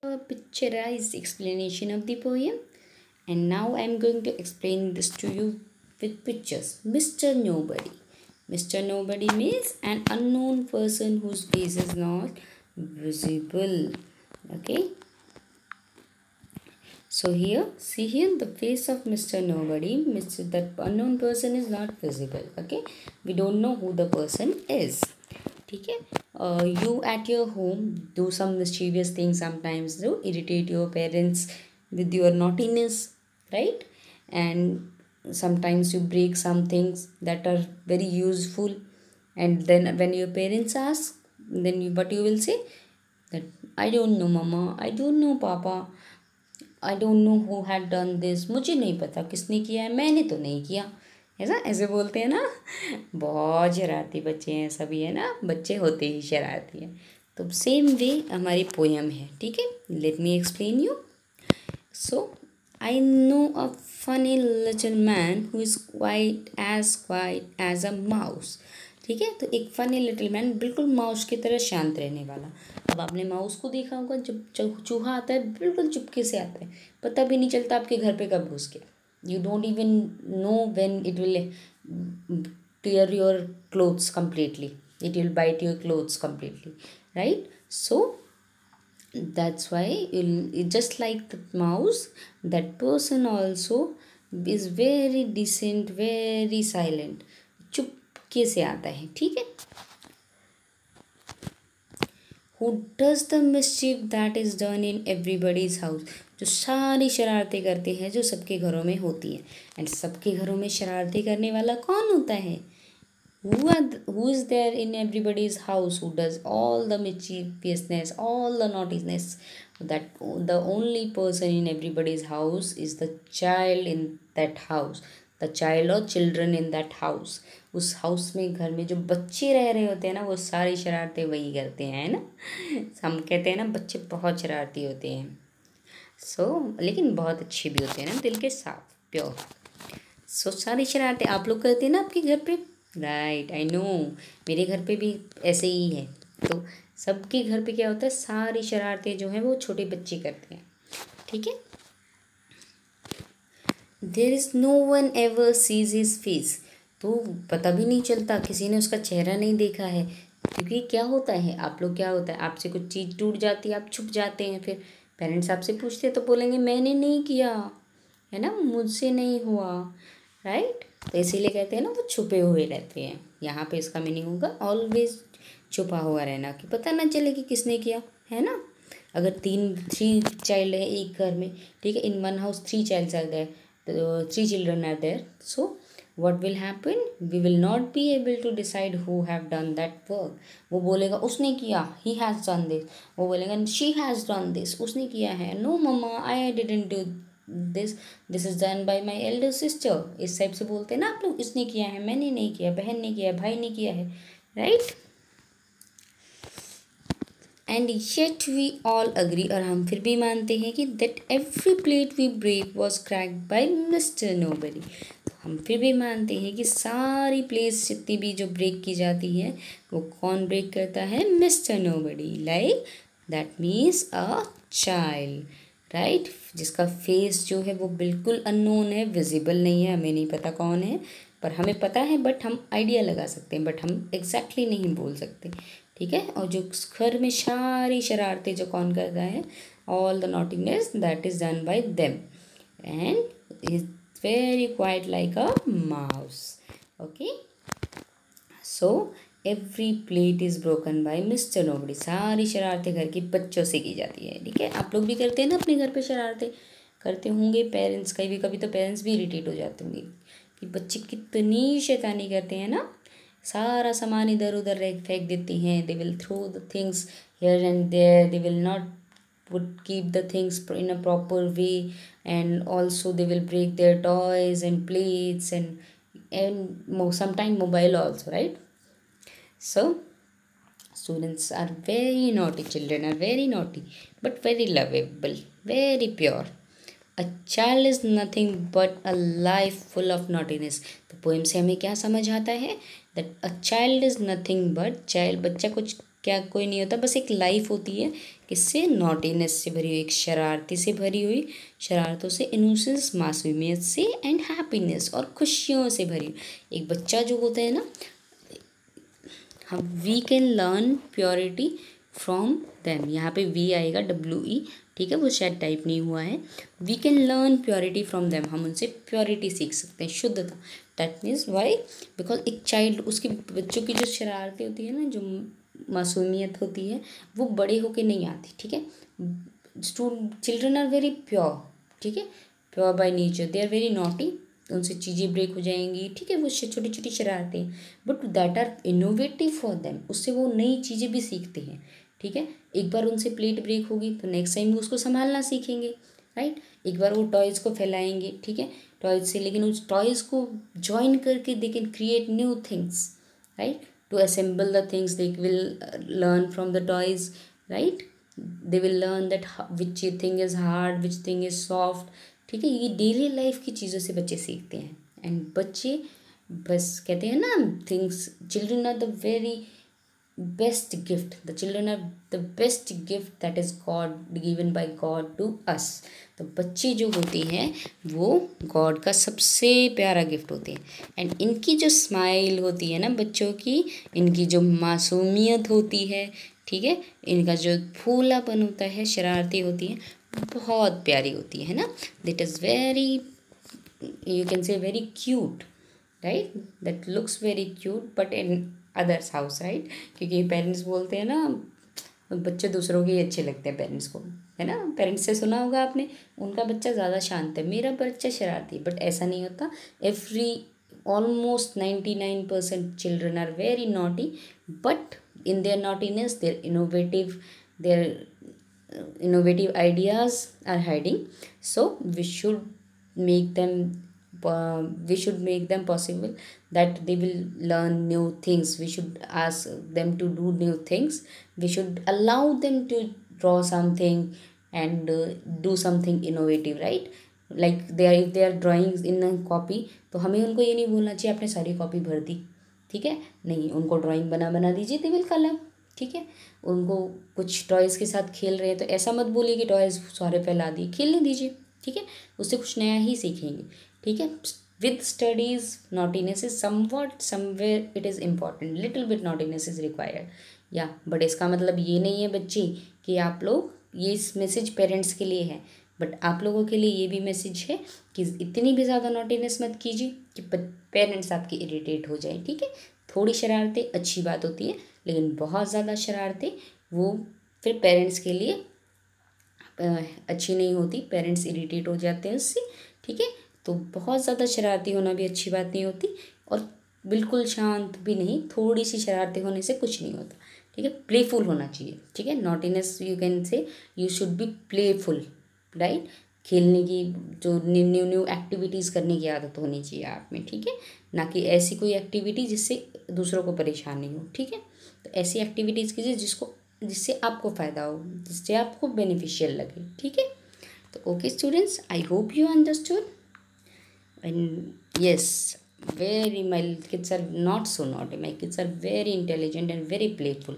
A picturized explanation of the poem, and now I'm going to explain this to you with pictures. Mr. Nobody. Mr. Nobody means an unknown person whose face is not visible. Okay, so here, see here the face of Mr. Nobody. That unknown person is not visible. Okay, we don't know who the person is. ठीक है, you at your home do some mischievous things sometimes, do irritate your parents with your naughtiness, right? And sometimes you break some things that are very useful, and then when your parents ask, then you, but you will say that I don't know mama, I don't know papa, I don't know who had done this, मुझे नहीं पता किसने किया है, मैंने तो नहीं किया। ऐसा ऐसे बोलते हैं ना। बहुत शरारती बच्चे हैं सभी, है ना, बच्चे होते ही शरारती हैं। तो सेम वे हमारी पोयम है, ठीक है। Let me explain you. So I know a funny little man who is quiet as a mouse. ठीक है, तो एक फनी लिटिल मैन, बिल्कुल माउस की तरह शांत रहने वाला। अब आपने माउस को देखा होगा, जब चूहा आता है बिल्कुल चुपके से आता है, पता भी नहीं चलता आपके घर पे कब घुस गया। You don't even know when it will tear your clothes completely, it will bite your clothes completely, right? So that's why just like the mouse, that person also is very decent, very silent, चुपके से आता है, ठीक है। Who does the mischief that is done in everybody's house, जो सारी शरारतें करते हैं जो सबके घरों में होती है। एंड सबके घरों में शरारतें करने वाला कौन होता है? Who is there in everybody's house who does all the mischievousness, all the naughtiness? That the only person in everybody's house is the child in that house, the child or children in that house. उस house में, घर में जो बच्चे रह रहे होते हैं ना, वो सारी शरारतें वही करते हैं, है ना। हम कहते हैं ना बच्चे बहुत शरारती होते हैं। लेकिन बहुत अच्छे भी होते हैं ना, दिल के साफ, प्योर। सारी शरारतें आप लोग करते हैं ना आपके घर पे, राइट, आई नो, मेरे घर पे भी ऐसे ही है। तो सबके घर पे क्या होता है, सारी शरारतें जो हैं वो छोटे बच्चे करते हैं, ठीक है। There is no one ever sees his face, तो पता भी नहीं चलता, किसी ने उसका चेहरा नहीं देखा है। क्योंकि क्या होता है, आप लोग क्या होता है, आपसे कुछ चीज़ टूट जाती है, आप छुप जाते हैं, फिर पेरेंट्स आपसे पूछते हैं तो बोलेंगे मैंने नहीं किया, है ना, मुझसे नहीं हुआ, राइट। तो इसीलिए कहते हैं ना वो छुपे हुए रहते हैं। यहाँ पे इसका मीनिंग होगा ऑलवेज छुपा हुआ रहना, कि पता ना चले कि किसने किया, है ना। अगर थ्री चाइल्ड है एक घर में, ठीक है, in one house three childs are there, three children are there, so what will happen, we will not be able to decide who have done that work. वो बोलेगा उसने किया, he has done this, वो बोलेगा she has done this, उसने किया है, no mama I didn't do this is done by my elder sister, इस टाइप से बोलते हैं ना आप लोग, इसने किया है, मैंने नहीं किया, बहन ने किया, भाई ने किया है, right. And yet we all agree, और हम फिर भी मानते हैं कि that every plate we break was cracked by mister nobody. हम फिर भी मानते हैं कि सारी प्लेट्स जितनी भी जो ब्रेक की जाती है वो कौन ब्रेक करता है, mister nobody. Like that means a child, right, जिसका फेस जो है वो बिल्कुल अननोन है, विजिबल नहीं है, हमें नहीं पता कौन है, पर हमें पता है, बट हम आइडिया लगा सकते हैं, बट हम एग्जैक्टली नहीं बोल सकते, ठीक है। और जो घर में सारी शरारतें जो कौन करता है, all the naughtiness that is done by them, and is very quiet like a mouse, okay. So every plate is broken by mister nobody, सारी शरारतें घर के बच्चों से की जाती है, ठीक है। आप लोग भी करते हैं ना अपने घर पे शरारतें, करते होंगे, पेरेंट्स कभी कभी तो पेरेंट्स भी इरिटेट हो जाते होंगे कि बच्चे कितनी शैतानी करते हैं ना, सारा सामान इधर उधर फेंक देती हैं, they will throw the things here and there, they will not would keep the things in a proper way, and also they will break their toys and plates and sometime mobile also, right? So students are very naughty, children are very naughty, but very lovable, very pure. A child is nothing but a life full of naughtiness. तो poem से हमें क्या समझ आता है, that a child is nothing but, child बच्चा कुछ क्या कोई नहीं होता, बस एक लाइफ होती है किससे, नॉटीनेस से भरी हुई, एक शरारती से भरी हुई, शरारतों से, इनोसेंस मासूमियत से, एंड हैप्पीनेस और खुशियों से भरी हुई। एक बच्चा जो होता है ना, हम we can learn purity from them, यहाँ पे वी आएगा WE, ठीक है, वो शायद टाइप नहीं हुआ है। We can learn purity from them, हम उनसे प्योरिटी सीख सकते हैं, शुद्धता। दैट मीन्स वाई, बिकॉज एक चाइल्ड, उसकी बच्चों की जो शरारतें होती है ना, जो मासूमियत होती है, वो बड़े होके नहीं आती, ठीक है। चिल्ड्रन आर वेरी प्योर, ठीक है, pure by nature, they are very naughty, उनसे चीज़ें ब्रेक हो जाएंगी, ठीक है, वो छोटी छोटी शरारतें, but that are innovative for them, उससे वो नई चीज़ें भी सीखते हैं, ठीक है। एक बार उनसे प्लेट ब्रेक होगी तो नेक्स्ट टाइम वो उसको संभालना सीखेंगे, राइट। एक बार वो टॉयज़ को फैलाएंगे, ठीक है, टॉयज़ से, लेकिन उस टॉयज़ को जॉइन करके they can create new things, right, to assemble the things, they will learn from the toys, right, they will learn that which thing is hard, which thing is soft, ठीक है। ये daily life की चीज़ों से बच्चे सीखते हैं। And बच्चे बस कहते हैं ना, things, children are the very best gift, the children are the best gift that is God given by God to us. तो बच्चे जो होते हैं वो गॉड का सबसे प्यारा गिफ्ट होते हैं। एंड इनकी जो स्माइल होती है ना बच्चों की, इनकी जो मासूमियत होती है, ठीक है, इनका जो फूलापन होता है, शरारतें होती हैं, बहुत प्यारी होती है ना। That is very, you can say very cute, right, that looks very cute but in others house, right, क्योंकि पेरेंट्स बोलते हैं ना, बच्चे दूसरों के ही अच्छे लगते हैं पेरेंट्स को, है ना। पेरेंट्स से सुना होगा आपने, उनका बच्चा ज़्यादा शांत है, मेरा बच्चा शरारती, बट ऐसा नहीं होता। Every almost 99% children are very naughty, but in their naughtiness their innovative ideas are hiding, so make them we should make them possible that they will learn new things, we should ask them to do new things, we should allow them to draw something and do something innovative, right, like if they are drawing in a copy, तो हमें उनको ये नहीं बोलना चाहिए आपने सारी copy भर दी, ठीक है, नहीं, उनको ड्राइंग बना दीजिए, दे विल कलर, ठीक है। उनको कुछ टॉयज़ के साथ खेल रहे हैं तो ऐसा मत बोलिए कि टॉयज़ सारे फैला दिए, खेलने दीजिए, ठीक है, उससे कुछ नया ही सीखेंगे, ठीक है। With studies naughtiness is somewhat somewhere it is important, little bit naughtiness is required, या बट इसका मतलब ये नहीं है बच्चे कि आप लोग, ये इस मैसेज पेरेंट्स के लिए है, बट आप लोगों के लिए ये भी मैसेज है कि इतनी भी ज़्यादा नॉटीनेस मत कीजिए कि पेरेंट्स आपके इरिटेट हो जाए, ठीक है। थोड़ी शरारतें अच्छी बात होती है, लेकिन बहुत ज़्यादा शरारतें वो फिर पेरेंट्स के लिए अच्छी नहीं होती, पेरेंट्स इरिटेट हो जाते हैं उससे, ठीक है। तो बहुत ज़्यादा शरारती होना भी अच्छी बात नहीं होती, और बिल्कुल शांत भी नहीं, थोड़ी सी शरारती होने से कुछ नहीं होता, ठीक है। प्लेफुल होना चाहिए, ठीक है, naughtiness you can say, you should be playful, right, खेलने की, जो न्यू एक्टिविटीज़ करने की आदत होनी चाहिए आप में, ठीक है, ना कि ऐसी कोई एक्टिविटी जिससे दूसरों को परेशानी हो, ठीक है। तो ऐसी एक्टिविटीज़ कीजिए जिससे आपको फ़ायदा हो, जिससे आपको बेनिफिशियल लगे, ठीक है। तो okay students, I hope you understood, and yes, very, my kids are not so naughty, my kids are very intelligent and very playful,